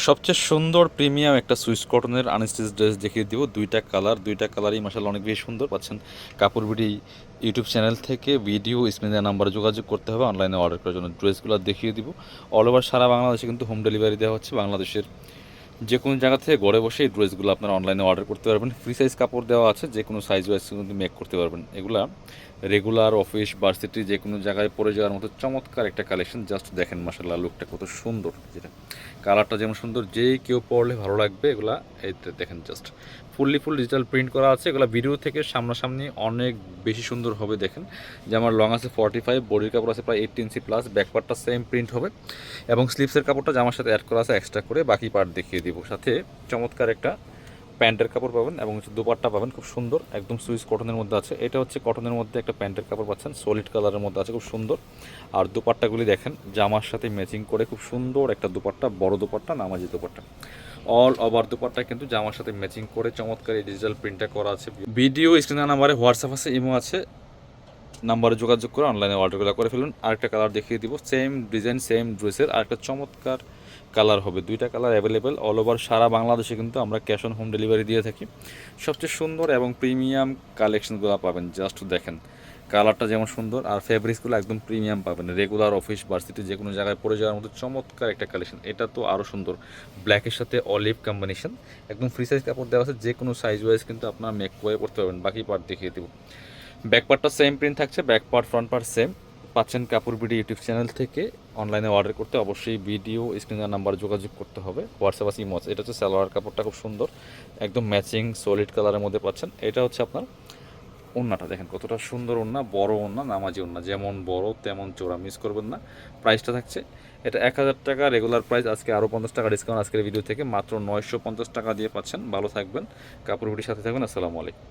সবচেয়ে সুন্দর প্রিমিয়াম একটা সুইস কটনের আনস্টিচ ড্রেস দেখিয়ে দিব। দুইটা কালারই মাশাআল্লাহ অনেক বেশি সুন্দর পাচ্ছেন। কাপড় বিডি ইউটিউব চ্যানেল থেকে ভিডিও স্ক্রিনে দেওয়া নাম্বারে যোগাযোগ করতে হবে অনলাইনে অর্ডার করার জন্য। ড্রেসগুলো দেখিয়ে দিব। অল ওভার সারা বাংলাদেশে কিন্তু হোম ডেলিভারি দেওয়া হচ্ছে। বাংলাদেশের যে কোনো জায়গা থেকে ঘরে বসে এই ড্রেসগুলো আপনারা অনলাইনে অর্ডার করতে পারবেন। ফ্রি সাইজ কাপড় দেওয়া আছে, যে কোনো সাইজ ওয়াইজ কিন্তু মেক করতে পারবেন। এগুলা রেগুলার অফিস ভার্সিটি যে কোনো জায়গায় পরে যাওয়ার মতো চমৎকার একটা কালেকশন। জাস্ট দেখেন মাশাআল্লাহ লুকটা কত সুন্দর, যেটা কালারটা যেমন সুন্দর, যে কেউ পরলে ভালো লাগবে। এগুলা এইটা দেখেন জাস্ট ফুল ডিজিটাল প্রিন্ট করা আছে। এগুলো ভিডিও থেকে সামনাসামনি অনেক বেশি সুন্দর হবে। দেখেন যে আমার লং আছে 45, বডির কাপড় আছে প্রায় 8 ইঞ্চি প্লাস, ব্যাক পার্টটা সেম প্রিন্ট হবে এবং স্লিভসের কাপড়টা জামার সাথে অ্যাড করা আছে এক্সট্রা করে। বাকি পার্ট দেখিয়ে দিব। সাথে চমৎকার একটা প্যান্টের কাপড় পাবেন এবং দুপাট্টা পাবেন খুব সুন্দর, একদম সুইস কটনের মধ্যে আছে। এটা হচ্ছে কটনের মধ্যে একটা প্যান্টের কাপড় পাচ্ছেন, সলিড কালারের মধ্যে আছে, খুব সুন্দর। আর দুপাট্টাগুলি দেখেন জামার সাথে ম্যাচিং করে খুব সুন্দর একটা দুপাট্টা, বড় দুপাট্টা, নামাজি দুপাট্টা। অল ওভার দুপাট্টা কিন্তু জামার সাথে ম্যাচিং করে চমৎকার এই ডিজিটাল প্রিন্টটা করা আছে। ভিডিও স্ক্রিনে নাম্বারে হোয়াটসঅ্যাপ আছে, ইমো আছে, নাম্বারে যোগাযোগ করে অনলাইনে অর্ডারগুলো করে ফেলুন। আরেকটা কালার দেখিয়ে দিব, সেম ডিজাইন সেম ড্রেসের আরেকটা চমৎকার কালার হবে। দুইটা কালার অ্যাভেলেবেল। অল ওভার সারা বাংলাদেশে কিন্তু আমরা ক্যাশ অন হোম ডেলিভারি দিয়ে থাকি। সবচেয়ে সুন্দর এবং প্রিমিয়াম কালেকশনগুলো পাবেন। জাস্ট দেখেন কালারটা যেমন সুন্দর আর ফেব্রিক্সগুলো একদম প্রিমিয়াম পাবেন। রেগুলার অফিস ভার্সিটি যে কোনো জায়গায় পরে যাওয়ার মতো চমৎকার একটা কালেকশন। এটা তো আরও সুন্দর, ব্ল্যাকের সাথে অলিভ কম্বিনেশন, একদম ফ্রি সাইজ কাপড় দেওয়া আছে, যে কোনো সাইজ ওয়াইজ কিন্তু আপনার মেক করে পড়তে পারবেন। বাকি পার্ট দেখিয়ে দেবো। ব্যাক পার্টটা সেম প্রিন্ট থাকছে, back part front part same পাচ্ছেন। কাপড় বিডি ইউটিউব চ্যানেল থেকে অনলাইনে অর্ডার করতে অবশ্যই ভিডিও স্ক্রিনের নাম্বার যোগাযোগ করতে হবে। হোয়াটসঅ্যাপ আছে, ইমো আছে। এটা হচ্ছে সালোয়ার কাপড়টা খুব সুন্দর, একদম ম্যাচিং সলিড কালারের মধ্যে পাচ্ছেন। এটা হচ্ছে আপনার ওড়নাটা, দেখেন কতটা সুন্দর ওড়না, বড় ওড়না, নামাজি ওড়না, যেমন বড় তেমন চোরা, মিস করবেন না। প্রাইসটা থাকছে এটা 1000 টাকা রেগুলার প্রাইস, আজকে আরও 50 টাকা ডিসকাউন্ট আজকের ভিডিও থেকে মাত্র 950 টাকা দিয়ে পাচ্ছেন। ভালো থাকবেন, কাপড় বিডির সাথে থাকবেন। আসসালামু আলাইকুম।